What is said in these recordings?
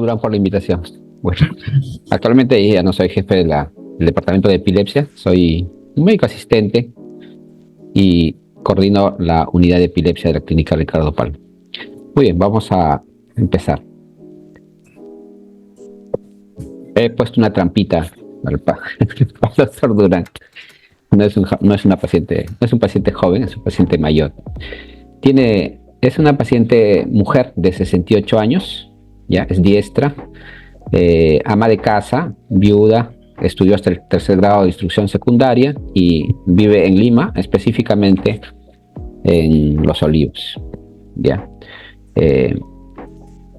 Durán, por la invitación. Bueno, actualmente ya no soy jefe del departamento de epilepsia, soy un médico asistente y coordino la unidad de epilepsia de la clínica Ricardo Palma. Muy bien, vamos a empezar. He puesto una trampita al doctor Durán. No es una paciente, no es un paciente joven, es un paciente mayor. Es una paciente mujer de 68 años, ya es diestra, ama de casa, viuda, estudió hasta el tercer grado de instrucción secundaria y vive en Lima, específicamente en Los Olivos. Ya.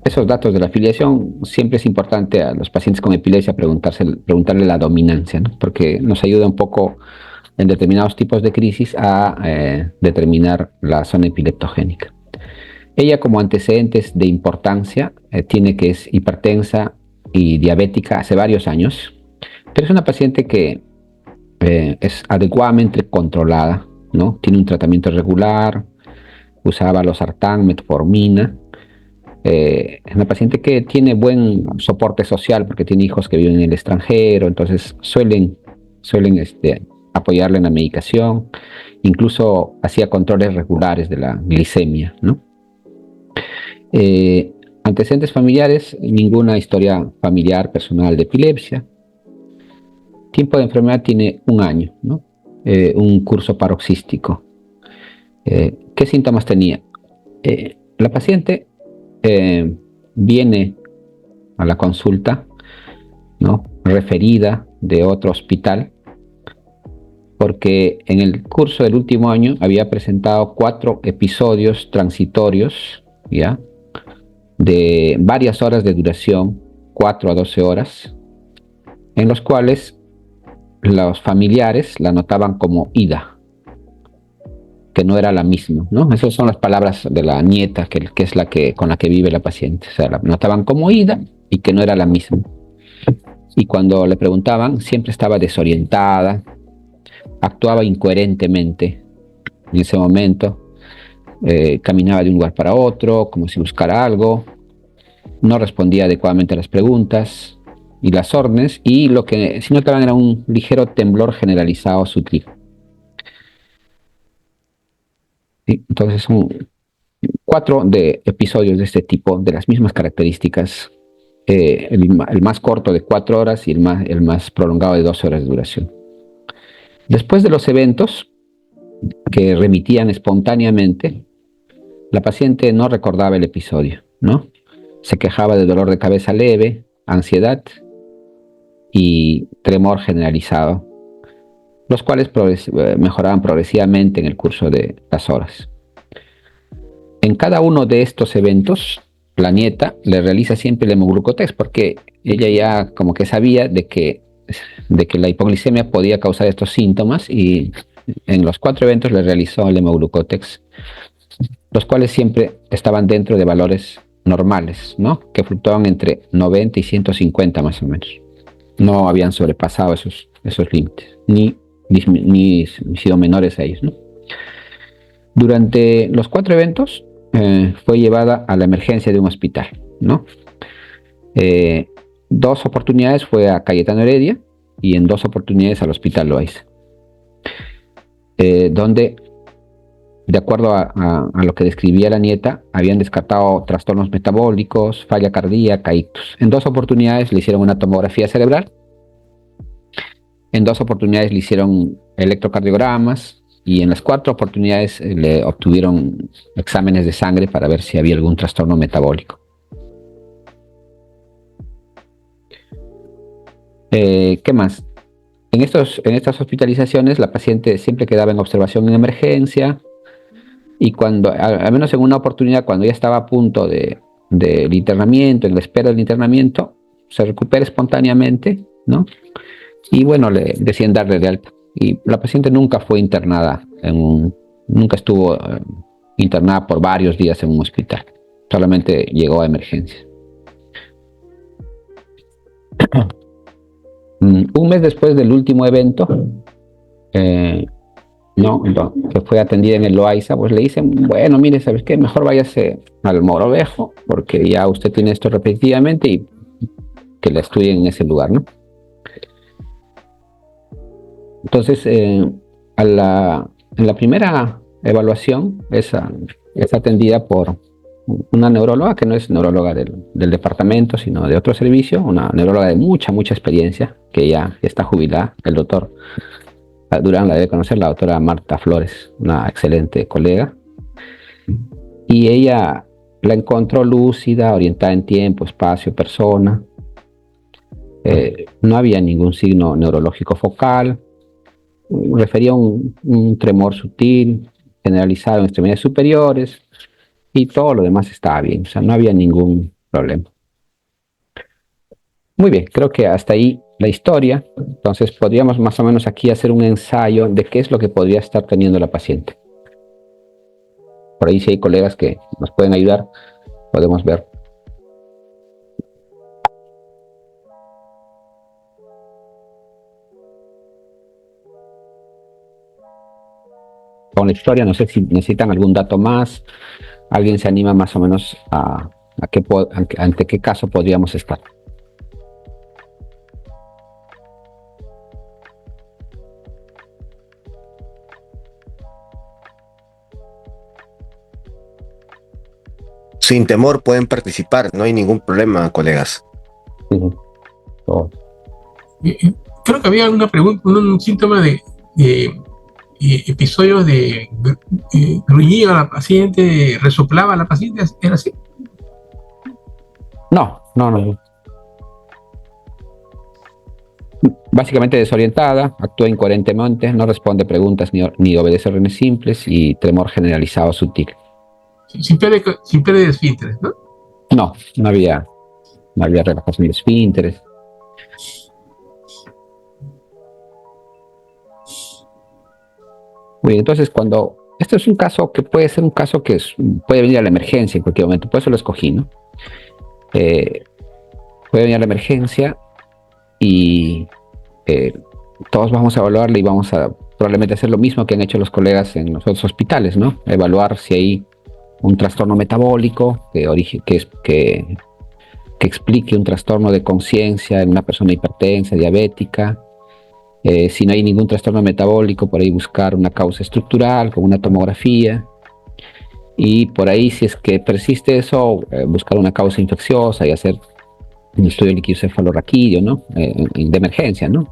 Esos datos de la afiliación, siempre es importante a los pacientes con epilepsia preguntarle la dominancia, ¿no? Porque nos ayuda un poco en determinados tipos de crisis a determinar la zona epileptogénica. Ella, como antecedentes de importancia, tiene que es hipertensa y diabética hace varios años, pero es una paciente que es adecuadamente controlada, ¿no? Tiene un tratamiento regular, usaba losartán, metformina. Es una paciente que tiene buen soporte social porque tiene hijos que viven en el extranjero, entonces suelen apoyarle en la medicación, incluso hacía controles regulares de la glicemia, ¿no? Antecedentes familiares, ninguna historia familiar personal de epilepsia. Tiempo de enfermedad tiene 1 año, ¿no? Un curso paroxístico. ¿Qué síntomas tenía? La paciente viene a la consulta, ¿no? Referida de otro hospital, porque en el curso del último año había presentado 4 episodios transitorios, ¿ya? De varias horas de duración, 4 a 12 horas, en los cuales los familiares la notaban como ida, que no era la misma, ¿no? Esas son las palabras de la nieta, que es con la que vive la paciente. O sea, la notaban como ida y que no era la misma. Y cuando le preguntaban, siempre estaba desorientada, actuaba incoherentemente en ese momento, caminaba de un lugar para otro, como si buscara algo, no respondía adecuadamente a las preguntas y las órdenes, y lo que sí notaban era un ligero temblor generalizado sutil. Entonces son 4 de episodios de este tipo, de las mismas características, el más corto de 4 horas y el más prolongado de 12 horas de duración. Después de los eventos que remitían espontáneamente, la paciente no recordaba el episodio, ¿no? Se quejaba de dolor de cabeza leve, ansiedad y tremor generalizado, los cuales mejoraban progresivamente en el curso de las horas. En cada uno de estos eventos, la nieta le realiza siempre el hemoglucotex, porque ella ya como que sabía de que la hipoglicemia podía causar estos síntomas, y en los 4 eventos le realizó el hemoglucotex, los cuales siempre estaban dentro de valores normales, ¿no? Que fluctuaban entre 90 y 150 más o menos. No habían sobrepasado esos límites, ni sido menores a ellos, ¿no? Durante los 4 eventos fue llevada a la emergencia de un hospital, ¿no? 2 oportunidades fue a Cayetano Heredia y en 2 oportunidades al Hospital Loaiza, donde, de acuerdo a lo que describía la nieta, habían descartado trastornos metabólicos, falla cardíaca, ictus. En 2 oportunidades le hicieron una tomografía cerebral, en 2 oportunidades le hicieron electrocardiogramas, y en las 4 oportunidades le obtuvieron exámenes de sangre para ver si había algún trastorno metabólico. ¿Qué más? En estas hospitalizaciones la paciente siempre quedaba en observación en emergencia, y cuando, al menos en una oportunidad, cuando ya estaba a punto del internamiento, en la espera del internamiento, se recupera espontáneamente, ¿no? Y bueno, le decían darle de alta. Y la paciente nunca fue internada, nunca estuvo internada por varios días en un hospital, solamente llegó a emergencia. Un mes después del último evento, que fue atendida en el Loaiza, pues le dicen, bueno, mire, ¿sabes qué? Mejor váyase al Mogrovejo, porque ya usted tiene esto repetitivamente y que la estudien en ese lugar, ¿no? Entonces, en la primera evaluación es atendida por una neuróloga que no es neuróloga del departamento, sino de otro servicio, una neuróloga de mucha experiencia, que ya está jubilada, el doctor Durán la debe conocer, la doctora Marta Flores, una excelente colega, y ella la encontró lúcida, orientada en tiempo, espacio, persona, no había ningún signo neurológico focal, refería a un tremor sutil, generalizado en extremidades superiores, y todo lo demás estaba bien, o sea, no había ningún problema. Muy bien, creo que hasta ahí la historia. Entonces podríamos más o menos aquí hacer un ensayo de qué es lo que podría estar teniendo la paciente. Por ahí si hay colegas que nos pueden ayudar, podemos ver. Con la historia, no sé si necesitan algún dato más, alguien se anima más o menos ante qué caso podríamos estar. Sin temor pueden participar, no hay ningún problema, colegas. Oh. Creo que había una pregunta, un síntoma de episodios de gruñía a la paciente, resoplaba a la paciente, ¿era así? No. Básicamente desorientada, actúa incoherentemente, no responde preguntas ni obedece órdenes simples y tremor generalizado sutil. Sin pérdida de esfínteres, ¿no? No había relajación de esfínteres. Muy bien, entonces esto es un caso que puede ser un caso que puede venir a la emergencia en cualquier momento, por eso lo escogí, ¿no? Puede venir a la emergencia y todos vamos a evaluarle y vamos a probablemente hacer lo mismo que han hecho los colegas en los otros hospitales, ¿no? Evaluar si hay un trastorno metabólico que explique un trastorno de conciencia en una persona hipertensa, diabética. Si no hay ningún trastorno metabólico, por ahí buscar una causa estructural con una tomografía. Y por ahí, si es que persiste eso, buscar una causa infecciosa y hacer un estudio líquido cefalorraquídeo, ¿no? De emergencia, ¿no?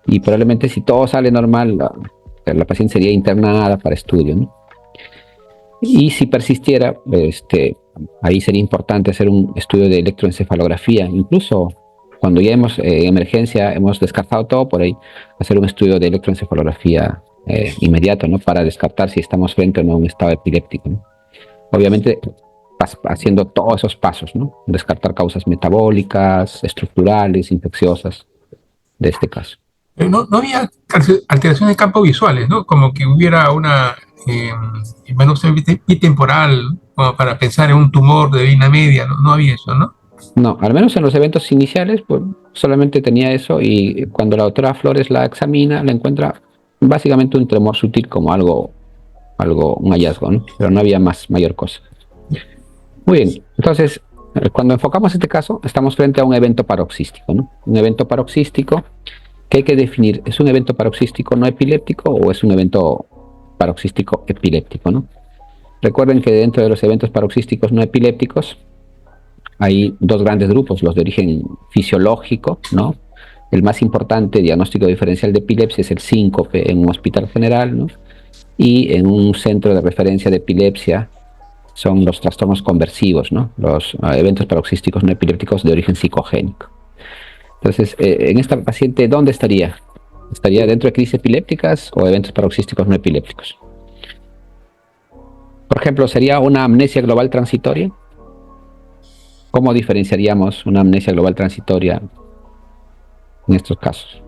Y probablemente si todo sale normal, la paciente sería internada para estudio, ¿no? Y si persistiera, ahí sería importante hacer un estudio de electroencefalografía, incluso cuando ya en emergencia hemos descartado todo, por ahí hacer un estudio de electroencefalografía inmediato, ¿no? Para descartar si estamos frente o no a un estado epiléptico, ¿no? Obviamente haciendo todos esos pasos, ¿no? Descartar causas metabólicas, estructurales, infecciosas de este caso. No había alteraciones de campo visuales, ¿no? Como que hubiera una manopsia bitemporal, como para pensar en un tumor de vena media, ¿no? No había eso, ¿no? No, al menos en los eventos iniciales, pues solamente tenía eso, y cuando la doctora Flores la examina, la encuentra básicamente un tremor sutil como un hallazgo, ¿no? Pero no había mayor cosa. Muy bien, entonces, cuando enfocamos este caso, estamos frente a un evento paroxístico, ¿no? Un evento paroxístico que hay que definir, ¿es un evento paroxístico no epiléptico o es un evento paroxístico epiléptico, ¿no? Recuerden que dentro de los eventos paroxísticos no epilépticos hay dos grandes grupos, los de origen fisiológico, ¿no? El más importante diagnóstico diferencial de epilepsia es el síncope en un hospital general, ¿no? Y en un centro de referencia de epilepsia son los trastornos conversivos, ¿no? Los eventos paroxísticos no epilépticos de origen psicogénico. Entonces, en esta paciente, ¿dónde estaría? ¿Estaría dentro de crisis epilépticas o eventos paroxísticos no epilépticos? Por ejemplo, ¿sería una amnesia global transitoria? ¿Cómo diferenciaríamos una amnesia global transitoria en estos casos?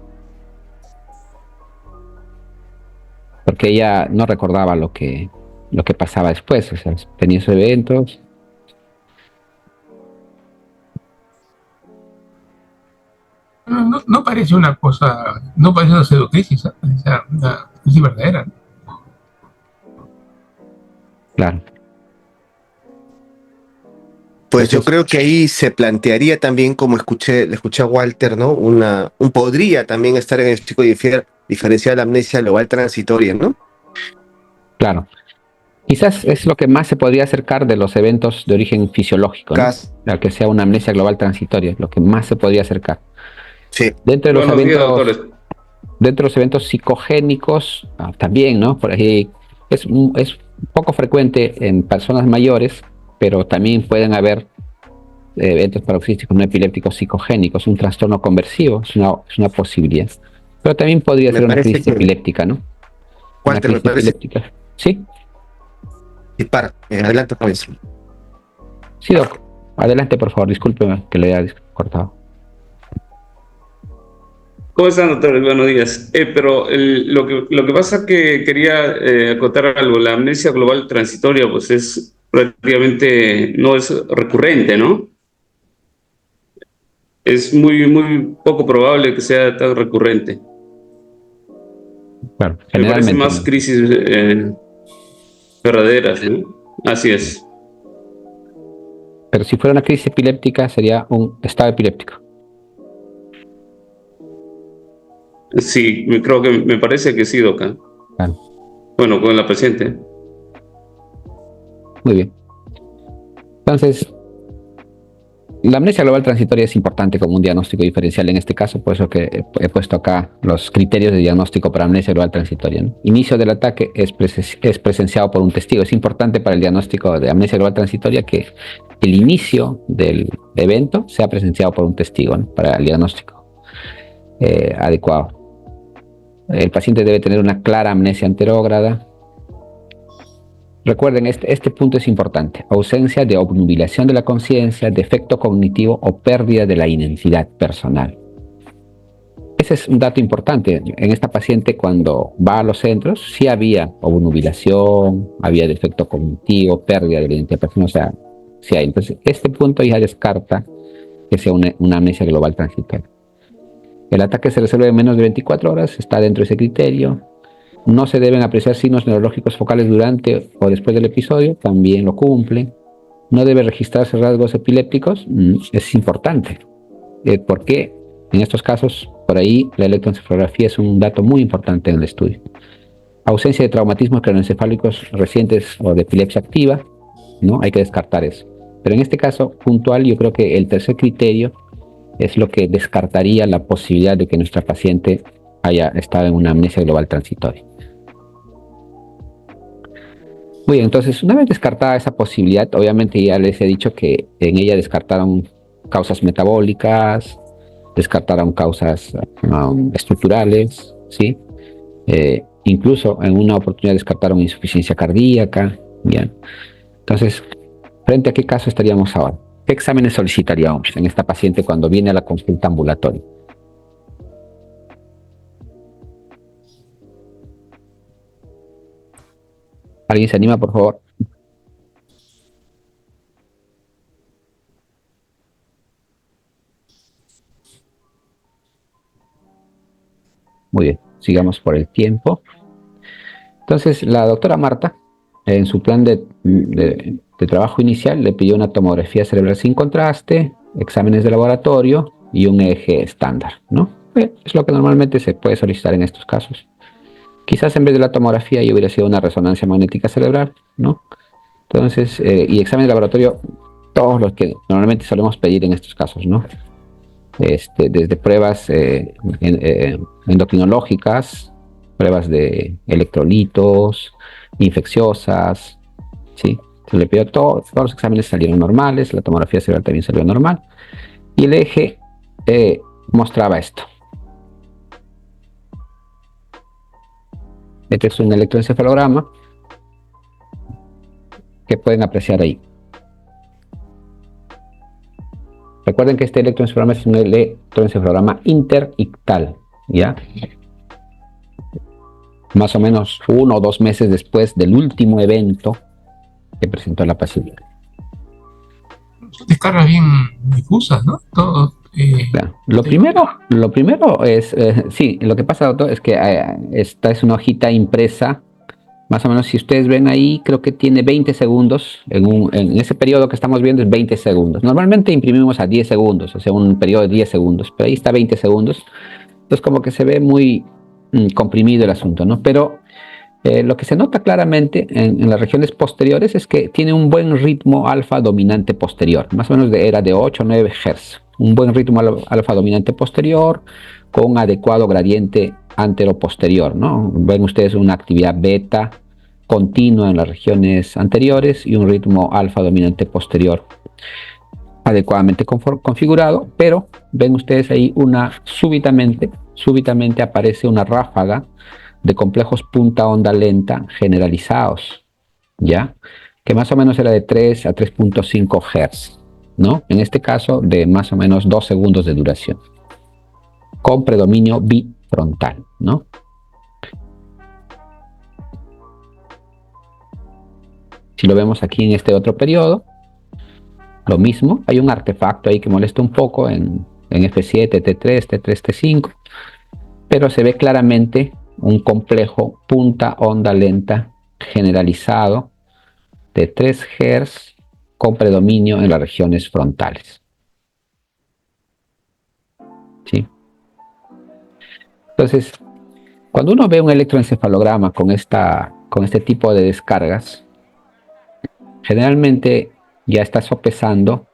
Porque ella no recordaba lo que pasaba después, o sea, tenía esos eventos. No parece una cosa, no parece una pseudocrisis, ¿eh? Parece una crisis verdadera, ¿no? Claro. Pues yo creo que ahí se plantearía también, como le escuché a Walter, ¿no? Podría también estar en el diagnóstico diferencial la amnesia global transitoria, ¿no? Claro. Quizás es lo que más se podría acercar de los eventos de origen fisiológico, ¿no? A que sea una amnesia global transitoria, lo que más se podría acercar. Sí. Dentro de los eventos psicogénicos, también, ¿no? Por ahí es poco frecuente en personas mayores, pero también pueden haber eventos paroxísticos no epilépticos psicogénicos, un trastorno conversivo, es una posibilidad. Pero también podría ser una crisis epiléptica, ¿no? Walter, me parece. Epiléptica. ¿Sí? Dispara, adelante con eso. Sí, Doc. Adelante, por favor, discúlpeme que le haya cortado. ¿Cómo están, doctor? Buenos días. Pero lo que pasa que quería acotar algo. La amnesia global transitoria, pues es prácticamente, no es recurrente, ¿no? Es muy poco probable que sea tan recurrente. Claro, me parece más crisis verdaderas, ¿no? Así es. Pero si fuera una crisis epiléptica, sería un estado epiléptico. Sí, creo que me parece que sí, Doca. Claro. Bueno, con la paciente. Muy bien. Entonces, la amnesia global transitoria es importante como un diagnóstico diferencial en este caso, por eso que he puesto acá los criterios de diagnóstico para amnesia global transitoria, ¿no? Inicio del ataque es presenciado por un testigo. Es importante para el diagnóstico de amnesia global transitoria que el inicio del evento sea presenciado por un testigo, ¿no? Para el diagnóstico adecuado. El paciente debe tener una clara amnesia anterógrada. Recuerden, este punto es importante. Ausencia de obnubilación de la conciencia, defecto cognitivo o pérdida de la identidad personal. Ese es un dato importante. En esta paciente, cuando va a los centros, sí había obnubilación, había defecto cognitivo, pérdida de la identidad personal. O sea, sí hay. Entonces, este punto ya descarta que sea una amnesia global transitoria. El ataque se resuelve en menos de 24 horas, está dentro de ese criterio. No se deben apreciar signos neurológicos focales durante o después del episodio, también lo cumple. No debe registrarse rasgos epilépticos, es importante. Porque en estos casos, por ahí, la electroencefalografía es un dato muy importante en el estudio. Ausencia de traumatismos craneoencefálicos recientes o de epilepsia activa, ¿no? Hay que descartar eso. Pero en este caso puntual, yo creo que el tercer criterio es lo que descartaría la posibilidad de que nuestra paciente haya estado en una amnesia global transitoria. Muy bien, entonces una vez descartada esa posibilidad, obviamente ya les he dicho que en ella descartaron causas metabólicas, descartaron causas estructurales, ¿sí? Incluso en una oportunidad descartaron insuficiencia cardíaca, ¿bien? Entonces, ¿frente a qué caso estaríamos ahora? ¿Qué exámenes solicitaríamos en esta paciente cuando viene a la consulta ambulatoria? ¿Alguien se anima, por favor? Muy bien, sigamos por el tiempo. Entonces, la doctora Marta, en su plan de trabajo inicial, le pidió una tomografía cerebral sin contraste, exámenes de laboratorio y un EEG estándar, ¿no? Es lo que normalmente se puede solicitar en estos casos. Quizás en vez de la tomografía ya hubiera sido una resonancia magnética cerebral, ¿no? Entonces, y exámenes de laboratorio, todos los que normalmente solemos pedir en estos casos, ¿no? Desde pruebas endocrinológicas, pruebas de electrolitos, infecciosas, ¿sí? Se le pidió todos los exámenes salieron normales, la tomografía cerebral también salió normal, y el EEG mostraba esto. Este es un electroencefalograma que pueden apreciar ahí. Recuerden que este electroencefalograma es un electroencefalograma interictal, ¿ya? Más o menos 1 o 2 meses después del último evento que presentó la paciente. Son descargas bien difusas, ¿no? Todo. Claro. Lo primero es, sí, lo que pasa, doctor, es que esta es una hojita impresa Más o menos, si ustedes ven ahí, creo que tiene 20 segundos. En ese periodo que estamos viendo es 20 segundos. Normalmente imprimimos a 10 segundos, o sea, un periodo de 10 segundos, pero ahí está 20 segundos. Entonces, como que se ve muy comprimido el asunto, ¿no? Pero lo que se nota claramente en las regiones posteriores es que tiene un buen ritmo alfa dominante posterior, más o menos era de 8 o 9 Hz. Un buen ritmo alfa dominante posterior con un adecuado gradiente antero-posterior, ¿no? Ven ustedes una actividad beta continua en las regiones anteriores y un ritmo alfa dominante posterior adecuadamente configurado, pero ven ustedes ahí súbitamente aparece una ráfaga de complejos punta onda lenta generalizados, ¿ya? Que más o menos era de 3 a 3.5 Hz, ¿no? En este caso de más o menos 2 segundos de duración, con predominio bifrontal, ¿no? Si lo vemos aquí en este otro periodo, lo mismo, hay un artefacto ahí que molesta un poco en F7, T3, T3, T5, pero se ve claramente un complejo punta onda lenta generalizado de 3 Hz con predominio en las regiones frontales. ¿Sí? Entonces, cuando uno ve un electroencefalograma con este tipo de descargas, generalmente ya está sopesando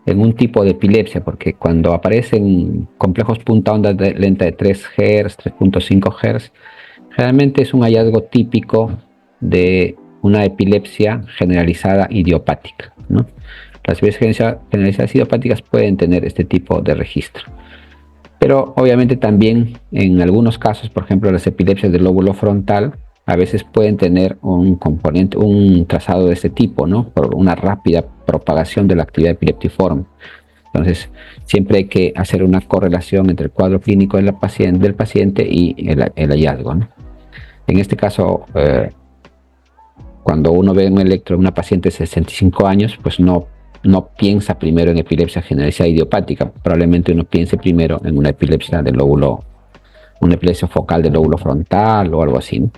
en un tipo de epilepsia, porque cuando aparecen complejos punta onda lenta de 3 Hz, 3.5 Hz, generalmente es un hallazgo típico de una epilepsia generalizada idiopática, ¿no? Las epilepsias generalizadas idiopáticas pueden tener este tipo de registro. Pero obviamente también en algunos casos, por ejemplo las epilepsias del lóbulo frontal, a veces pueden tener un trazado de este tipo, ¿no? Por una rápida propagación de la actividad epileptiforme. Entonces, siempre hay que hacer una correlación entre el cuadro clínico del paciente y el hallazgo, ¿no? En este caso, cuando uno ve un electro en una paciente de 65 años, pues no piensa primero en epilepsia generalizada idiopática. Probablemente uno piense primero en una epilepsia una epilepsia focal del lóbulo frontal o algo así, ¿no?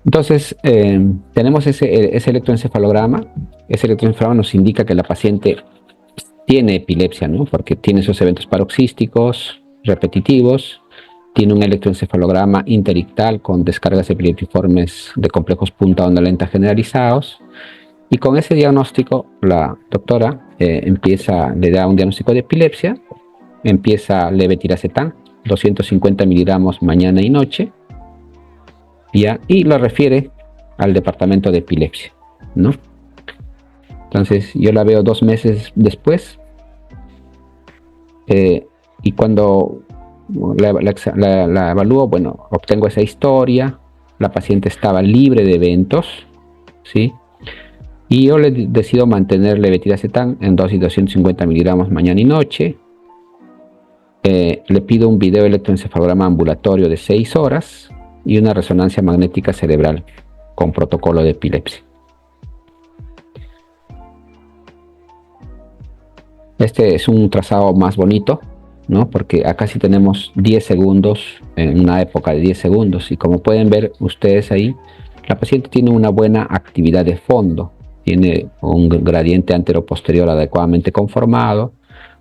Entonces, tenemos ese electroencefalograma. Ese electroencefalograma nos indica que la paciente tiene epilepsia, ¿no? Porque tiene esos eventos paroxísticos repetitivos, tiene un electroencefalograma interictal con descargas epileptiformes de complejos punta onda lenta generalizados, y con ese diagnóstico la doctora le da un diagnóstico de epilepsia, empieza levetiracetam, 250 miligramos mañana y noche, ¿ya? Y lo refiere al departamento de epilepsia, ¿no? Entonces yo la veo 2 meses después, y cuando la evalúo, bueno, obtengo esa historia, la paciente estaba libre de eventos, ¿sí? Y yo le decido mantener levetiracetam en dosis de 250 miligramos mañana y noche. Le pido un video electroencefalograma ambulatorio de 6 horas y una resonancia magnética cerebral con protocolo de epilepsia. Este es un trazado más bonito, ¿no? Porque acá sí tenemos 10 segundos, en una época de 10 segundos, y como pueden ver ustedes ahí, la paciente tiene una buena actividad de fondo, tiene un gradiente antero-posterior adecuadamente conformado,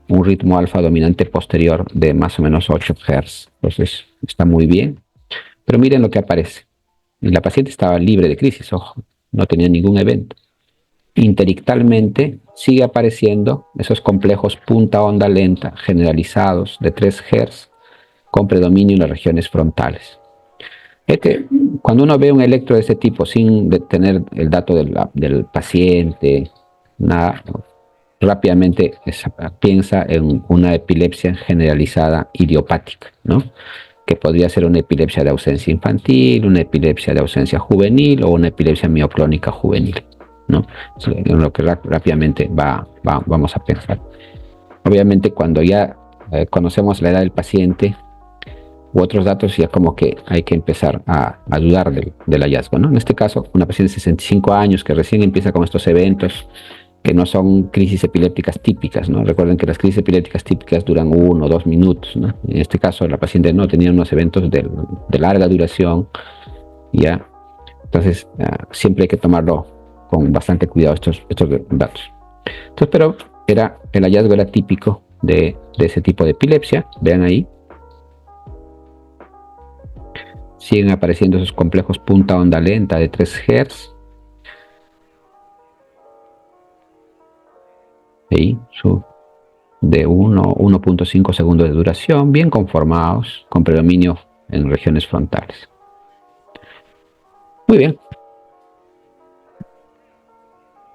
un ritmo alfa dominante posterior de más o menos 8 Hz, entonces está muy bien. Pero miren lo que aparece. La paciente estaba libre de crisis, ojo, no tenía ningún evento. Interictalmente sigue apareciendo esos complejos punta onda lenta generalizados de 3 Hz con predominio en las regiones frontales. Es que cuando uno ve un electro de este tipo sin tener el dato del paciente, nada, rápidamente piensa en una epilepsia generalizada idiopática, ¿no? Que podría ser una epilepsia de ausencia infantil, una epilepsia de ausencia juvenil o una epilepsia mioclónica juvenil, ¿no? En lo que rápidamente vamos a pensar. Obviamente cuando ya conocemos la edad del paciente u otros datos, ya como que hay que empezar a dudar del hallazgo, ¿no? En este caso, una paciente de 65 años que recién empieza con estos eventos, que no son crisis epilépticas típicas, ¿no? Recuerden que las crisis epilépticas típicas duran 1 o 2 minutos, ¿no? En este caso la paciente no tenía unos eventos de larga duración, ¿ya? Entonces siempre hay que tomarlo con bastante cuidado estos datos. Entonces, pero el hallazgo era típico de ese tipo de epilepsia. Vean ahí. Siguen apareciendo esos complejos punta onda lenta de 3 Hz. Ahí, de 1.5 segundos de duración, bien conformados, con predominio en regiones frontales. Muy bien.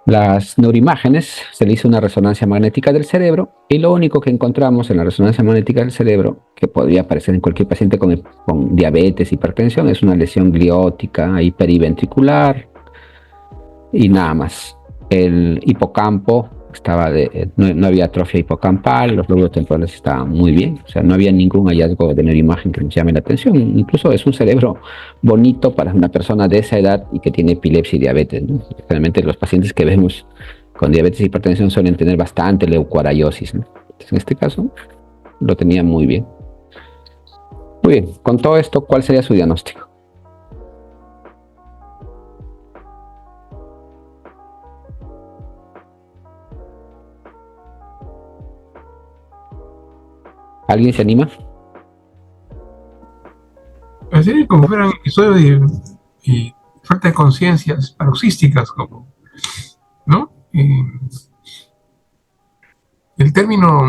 Las neuroimágenes, se le hizo una resonancia magnética del cerebro y lo único que encontramos en la resonancia magnética del cerebro, que podría aparecer en cualquier paciente con diabetes, hipertensión, es una lesión gliótica, periventricular y nada más. El hipocampo no había atrofia hipocampal, los lóbulos temporales estaban muy bien, o sea, no había ningún hallazgo de neuroimagen que nos llame la atención. Incluso es un cerebro bonito para una persona de esa edad y que tiene epilepsia y diabetes, ¿no? Realmente los pacientes que vemos con diabetes y hipertensión suelen tener bastante leucoaraiosis, ¿no? Entonces, en este caso lo tenía muy bien. Muy bien, con todo esto, ¿cuál sería su diagnóstico? ¿Alguien se anima? Así como fueran episodios de falta de conciencias paroxísticas, ¿no? El término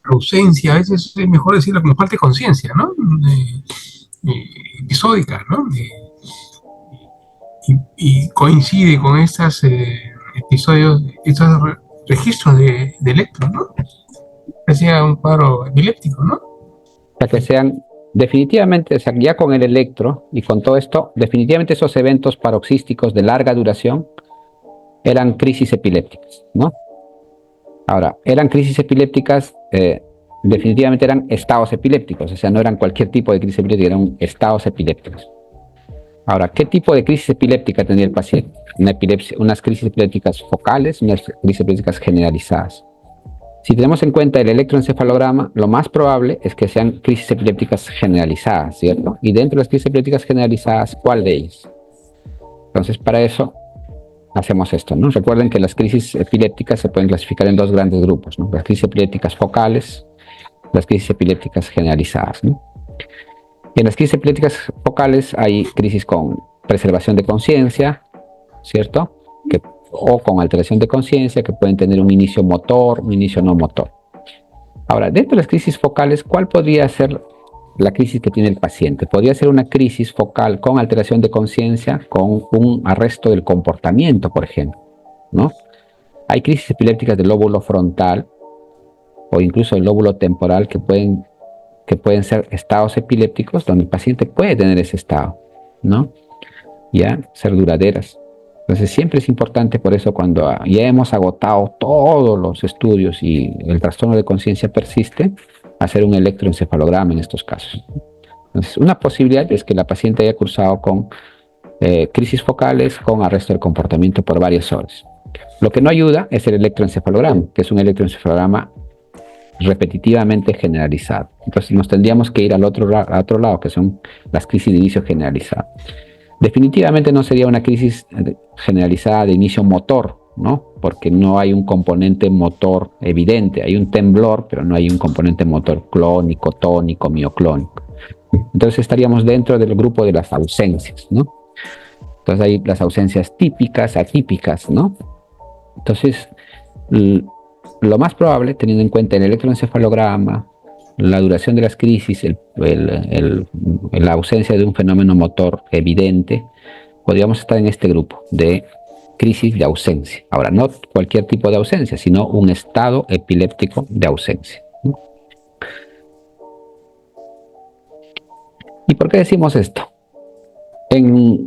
ausencia, a veces es mejor decirlo como falta de conciencia, ¿no? Episódica, ¿no? Y coincide con estos episodios, estos registros de electro, ¿no? Que sea un cuadro epiléptico, ¿no? O sea, que sean definitivamente, o sea, ya con el electro y con todo esto, definitivamente esos eventos paroxísticos de larga duración eran crisis epilépticas, ¿no? Ahora, eran crisis epilépticas, definitivamente eran estados epilépticos, o sea, no eran cualquier tipo de crisis epiléptica, eran estados epilépticos. Ahora, ¿qué tipo de crisis epiléptica tenía el paciente? Unas crisis epilépticas focales, unas crisis epilépticas generalizadas. Si tenemos en cuenta el electroencefalograma, lo más probable es que sean crisis epilépticas generalizadas, ¿cierto? Y dentro de las crisis epilépticas generalizadas, ¿cuál de ellas? Entonces, para eso hacemos esto, ¿no? Recuerden que las crisis epilépticas se pueden clasificar en dos grandes grupos, ¿no? Las crisis epilépticas focales, las crisis epilépticas generalizadas, ¿no? En las crisis epilépticas focales hay crisis con preservación de conciencia, ¿cierto? O con alteración de conciencia, que pueden tener un inicio motor, un inicio no motor. Ahora, dentro de las crisis focales, ¿cuál podría ser la crisis que tiene el paciente? Podría ser una crisis focal con alteración de conciencia, con un arresto del comportamiento, por ejemplo, ¿no? Hay crisis epilépticas del lóbulo frontal o incluso del lóbulo temporal que pueden ser estados epilépticos donde el paciente puede tener ese estado, ¿no? Ya, ser duraderas. Entonces siempre es importante, por eso cuando ya hemos agotado todos los estudios y el trastorno de conciencia persiste, hacer un electroencefalograma en estos casos. Entonces, una posibilidad es que la paciente haya cursado con crisis focales con arresto del comportamiento por varias horas. Lo que no ayuda es el electroencefalograma, que es un electroencefalograma repetitivamente generalizado. Entonces nos tendríamos que ir al otro lado, que son las crisis de inicio generalizado. Definitivamente no sería una crisis generalizada de inicio motor, ¿no? Porque no hay un componente motor evidente. Hay un temblor, pero no hay un componente motor clónico, tónico, mioclónico. Entonces estaríamos dentro del grupo de las ausencias, ¿no? Entonces hay las ausencias típicas, atípicas, ¿no? Entonces, lo más probable, teniendo en cuenta el electroencefalograma, la duración de las crisis, la ausencia de un fenómeno motor evidente, podríamos estar en este grupo de crisis de ausencia. Ahora, no cualquier tipo de ausencia, sino un estado epiléptico de ausencia. ¿Y por qué decimos esto?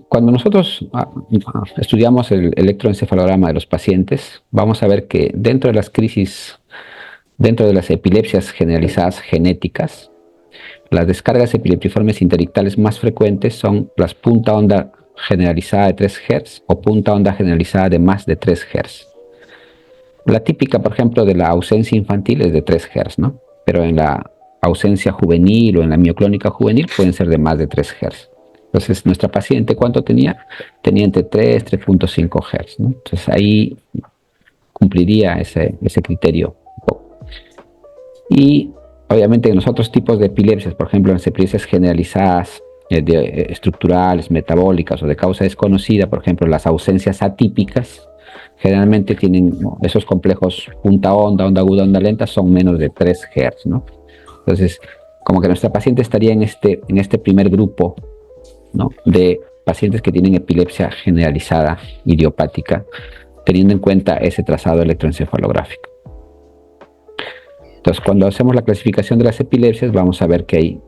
Cuando nosotros estudiamos el electroencefalograma de los pacientes, vamos a ver que dentro de las crisis, dentro de las epilepsias generalizadas genéticas, las descargas epileptiformes interictales más frecuentes son las punta onda generalizada de 3 Hz o punta onda generalizada de más de 3 Hz. La típica, por ejemplo, de la ausencia infantil es de 3 Hz, ¿no? Pero en la ausencia juvenil o en la mioclónica juvenil pueden ser de más de 3 Hz. Entonces, nuestra paciente, ¿cuánto tenía? Tenía entre 3 y 3.5 Hz, ¿no? Entonces, ahí cumpliría ese criterio. Y obviamente en los otros tipos de epilepsias, por ejemplo, en las epilepsias generalizadas, estructurales, metabólicas o de causa desconocida, por ejemplo, las ausencias atípicas, generalmente tienen, ¿no?, esos complejos punta onda, onda aguda, onda lenta, son menos de 3 Hz, ¿no? Entonces, como que nuestra paciente estaría en este primer grupo, ¿no?, de pacientes que tienen epilepsia generalizada idiopática, teniendo en cuenta ese trazado electroencefalográfico. Entonces, cuando hacemos la clasificación de las epilepsias, vamos a ver que hay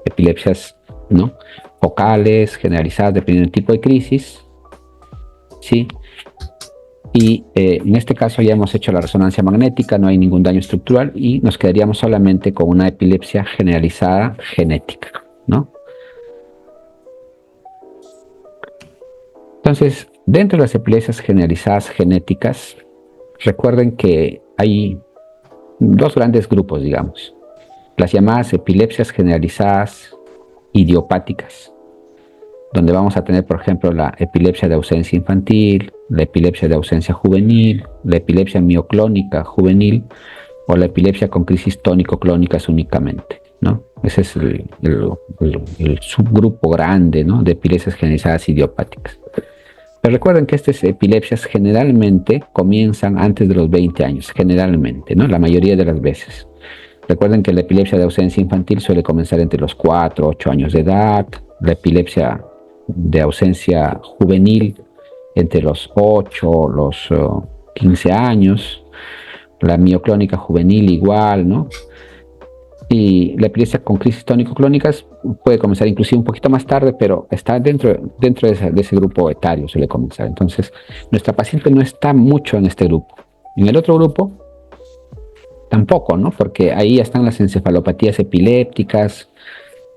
epilepsias, ¿no?, focales, generalizadas, dependiendo del tipo de crisis, ¿sí? Y en este caso ya hemos hecho la resonancia magnética, no hay ningún daño estructural y nos quedaríamos solamente con una epilepsia generalizada genética, ¿no? Entonces, dentro de las epilepsias generalizadas genéticas, recuerden que hay dos grandes grupos, digamos. Las llamadas epilepsias generalizadas idiopáticas, donde vamos a tener, por ejemplo, la epilepsia de ausencia infantil, la epilepsia de ausencia juvenil, la epilepsia mioclónica juvenil o la epilepsia con crisis tónico-clónicas únicamente, ¿no? Ese es el subgrupo grande, ¿no?, de epilepsias generalizadas idiopáticas. Pero recuerden que estas epilepsias generalmente comienzan antes de los 20 años, generalmente, ¿no?, la mayoría de las veces. Recuerden que la epilepsia de ausencia infantil suele comenzar entre los 4 o 8 años de edad, la epilepsia de ausencia juvenil entre los 8 o los 15 años, la mioclónica juvenil igual, ¿no? Y la epilepsia con crisis tónico-clónicas puede comenzar inclusive un poquito más tarde, pero está dentro de ese grupo etario, suele comenzar. Entonces, nuestra paciente no está mucho en este grupo. En el otro grupo, tampoco, ¿no? Porque ahí están las encefalopatías epilépticas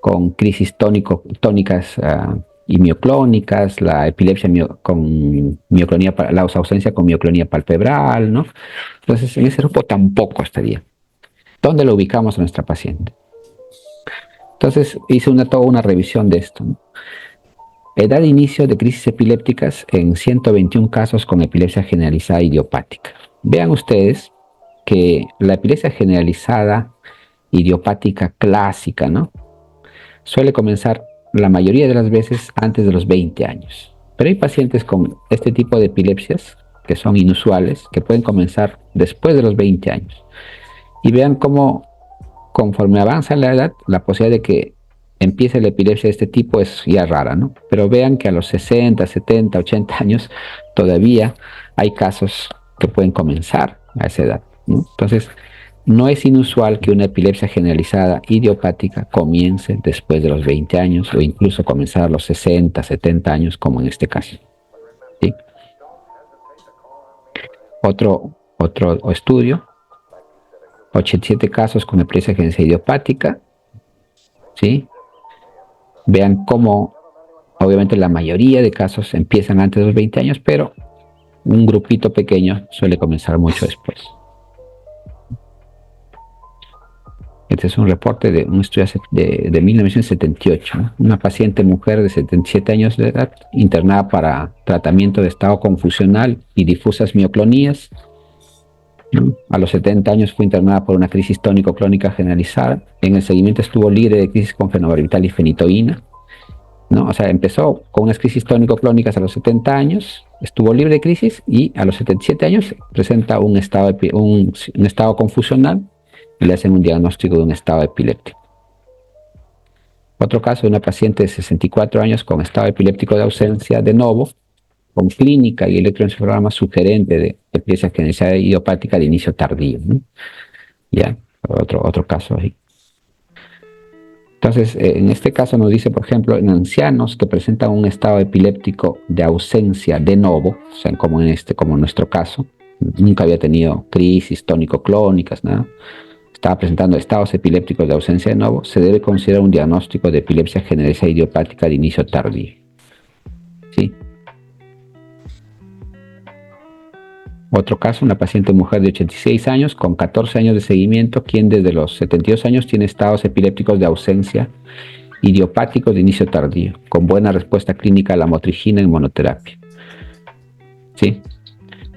con crisis tónicas y mioclónicas, la epilepsia con mioclonía, la ausencia con mioclonía palpebral, ¿no? Entonces, en ese grupo tampoco estaría. ¿Dónde lo ubicamos a nuestra paciente? Entonces, hice toda una revisión de esto, ¿no? Edad de inicio de crisis epilépticas en 121 casos con epilepsia generalizada idiopática. Vean ustedes que la epilepsia generalizada idiopática clásica, ¿no?, suele comenzar la mayoría de las veces antes de los 20 años. Pero hay pacientes con este tipo de epilepsias que son inusuales, que pueden comenzar después de los 20 años. Y vean cómo, conforme avanza la edad, la posibilidad de que empiece la epilepsia de este tipo es ya rara, ¿no? Pero vean que a los 60, 70, 80 años todavía hay casos que pueden comenzar a esa edad, ¿no? Entonces, no es inusual que una epilepsia generalizada idiopática comience después de los 20 años o incluso comenzar a los 60, 70 años, como en este caso, ¿sí? Otro estudio, 87 casos con epilepsia generalizada idiopática, ¿sí? Vean cómo, obviamente, la mayoría de casos empiezan antes de los 20 años, pero un grupito pequeño suele comenzar mucho después. Este es un reporte de un estudio de 1978, ¿no? Una paciente mujer de 77 años de edad, internada para tratamiento de estado confusional y difusas mioclonías, ¿no? A los 70 años fue internada por una crisis tónico-clónica generalizada. En el seguimiento estuvo libre de crisis con fenobarbital y fenitoína, ¿no? O sea, empezó con unas crisis tónico-clónicas a los 70 años, estuvo libre de crisis y a los 77 años presenta un estado confusional y le hacen un diagnóstico de un estado epiléptico. Otro caso de una paciente de 64 años con estado epiléptico de ausencia de novo, con clínica y electroencefalograma sugerente de epilepsia generalizada idiopática de inicio tardío, ¿no? Ya, otro caso ahí. Entonces, en este caso nos dice, por ejemplo, en ancianos que presentan un estado epiléptico de ausencia de novo, o sea, como en nuestro caso, nunca había tenido crisis tónico-clónicas, nada, estaba presentando estados epilépticos de ausencia de novo, se debe considerar un diagnóstico de epilepsia generalizada idiopática de inicio tardío, ¿sí? Otro caso, una paciente mujer de 86 años con 14 años de seguimiento, quien desde los 72 años tiene estados epilépticos de ausencia idiopáticos de inicio tardío, con buena respuesta clínica a la motrigina en monoterapia. ¿Sí?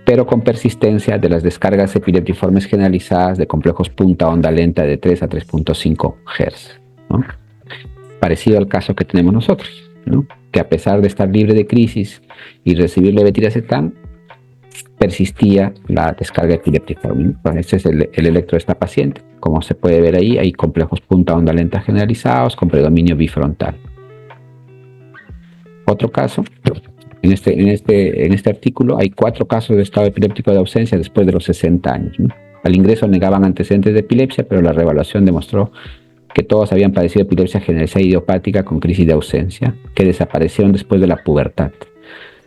Pero con persistencia de las descargas epiléptiformes generalizadas de complejos punta onda lenta de 3 a 3.5 Hz, ¿no? Parecido al caso que tenemos nosotros, ¿no? Que a pesar de estar libre de crisis y recibir levetiracetam, persistía la descarga epiléptiforme, ¿no? Pues este es el electro de esta paciente. Como se puede ver ahí, hay complejos punta onda lenta generalizados con predominio bifrontal. Otro caso, en este artículo hay 4 casos de estado epiléptico de ausencia después de los 60 años, ¿no? Al ingreso negaban antecedentes de epilepsia, pero la reevaluación demostró que todos habían padecido epilepsia generalizada idiopática con crisis de ausencia, que desaparecieron después de la pubertad.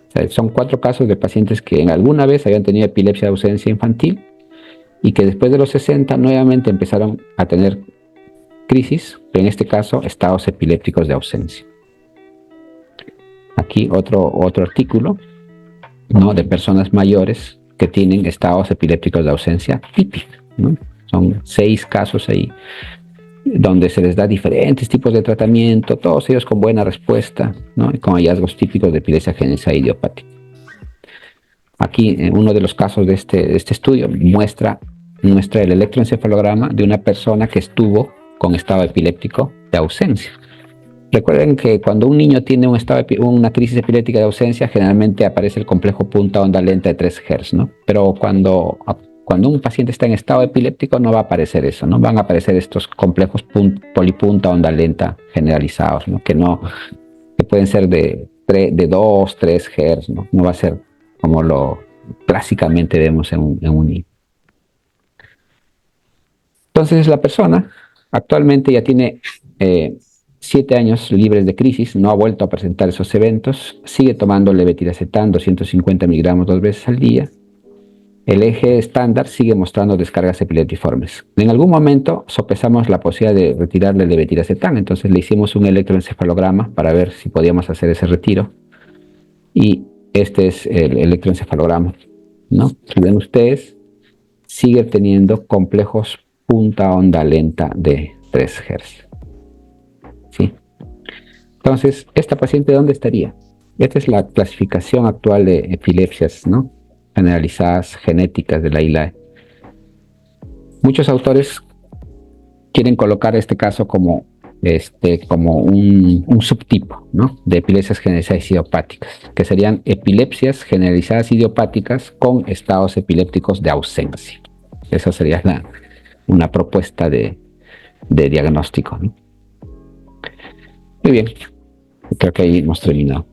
O sea, son 4 casos de pacientes que en alguna vez habían tenido epilepsia de ausencia infantil y que después de los 60 nuevamente empezaron a tener crisis, pero en este caso estados epilépticos de ausencia. Aquí otro artículo, ¿no? De personas mayores que tienen estados epilépticos de ausencia típica, ¿no? Son 6 casos ahí, donde se les da diferentes tipos de tratamiento, todos ellos con buena respuesta, ¿no? Y con hallazgos típicos de epilepsia generalizada idiopática. Aquí, en uno de los casos de este estudio, muestra el electroencefalograma de una persona que estuvo con estado epiléptico de ausencia. Recuerden que cuando un niño tiene una crisis epiléptica de ausencia, generalmente aparece el complejo punta onda lenta de 3 Hz, ¿no? Pero cuando un paciente está en estado epiléptico no va a aparecer eso, ¿no? Van a aparecer estos complejos polipunta onda lenta generalizados, ¿no? Que pueden ser de 2, 3 Hz, ¿no? No va a ser como lo clásicamente vemos en un niño. Entonces la persona actualmente ya tiene 7 años libres de crisis, no ha vuelto a presentar esos eventos, sigue tomando levetiracetam 250 miligramos 2 veces al día. El eje estándar sigue mostrando descargas epiléptiformes. En algún momento sopesamos la posibilidad de retirarle el levetiracetam, entonces le hicimos un electroencefalograma para ver si podíamos hacer ese retiro. Y este es el electroencefalograma, ¿no? Si ven ustedes, sigue teniendo complejos punta onda lenta de 3 Hz. ¿Sí? Entonces, ¿esta paciente dónde estaría? Esta es la clasificación actual de epilepsias, ¿no? Generalizadas genéticas de la ILAE. Muchos autores quieren colocar este caso como un subtipo, ¿no? De epilepsias generalizadas idiopáticas, que serían epilepsias generalizadas idiopáticas con estados epilépticos de ausencia. Esa sería una propuesta de diagnóstico, ¿no? Muy bien, creo que ahí hemos terminado.